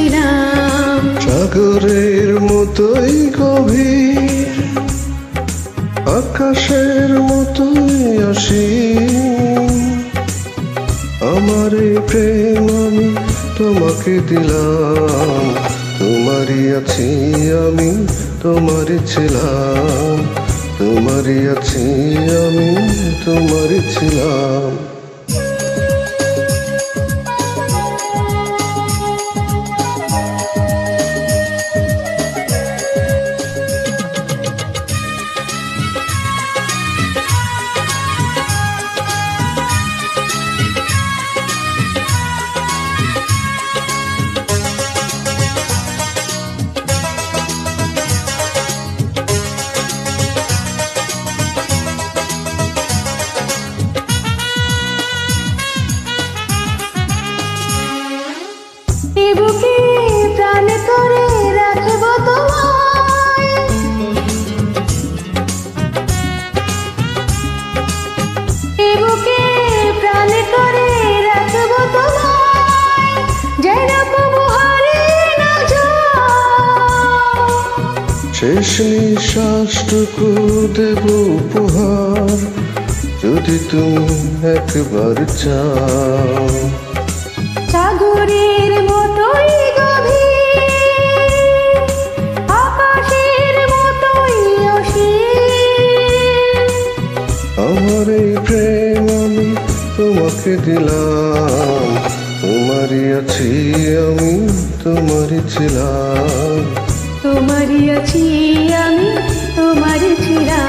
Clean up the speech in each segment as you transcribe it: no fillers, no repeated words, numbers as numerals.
ছিলাম। সাগরের মতোই গভীর, আকাশের মতোই অসীম, আমার এই প্রেম আমি তোমাকে দিলাম। তোমারই আছি আমি, তোমারই ছিলাম, তোমারই আছি আমি, তোমারই ছিলাম। বুকে প্রাণ করে রাখবো তোমায়, বুকে প্রাণ করে রাখবো তোমায়, যেন কবু হারিয়ে না যায়। শেষ নিঃশ্বাসটুকু দেব উপহার, যদি তুমি একবার চাও। সাগরের মতোই গভীর, আকাশের মতোই অসীম, আমার এই প্রেম আমি তোমাকে দিলাম। তোমারই আছি আমি, তোমারই ছিলাম, তোমারই আছি আমি, তোমারই ছিলাম।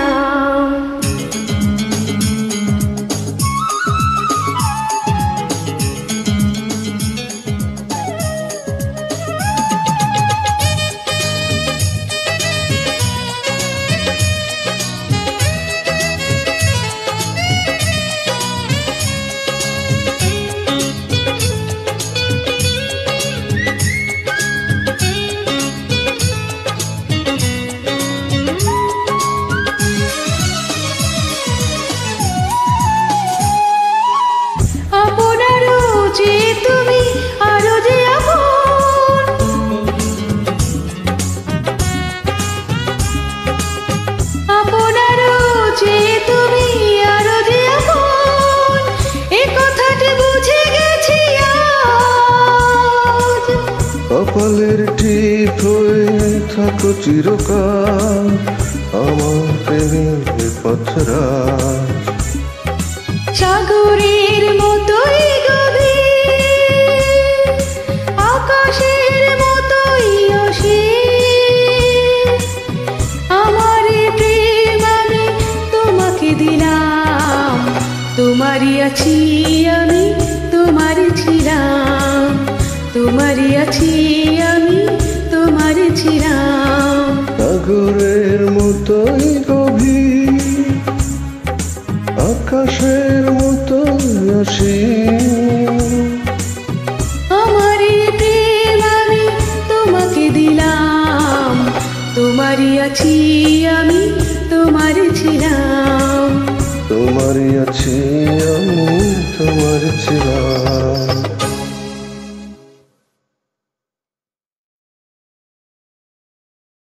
কপালের টিপ হয়ে থাকো চিরকাল, আমার প্রেমের পথরাজ। সাগরের মতোই গভীর, আকাশের মতোই অসীম, আমার প্রেম আমি তোমাকে দিলাম। তোমারই আছি আমি, তোমারই ছিলাম, তোমারই আছি আমি, তোমারই ছিলাম। সাগরের মতোই গভীর, আকাশের মতোই অসীম, আমারই প্রেম আমি তোমাকে দিলাম। তোমারই আছি আমি, তোমারই ছিলাম, তোমারই আছি আমি, তোমারই ছিলাম।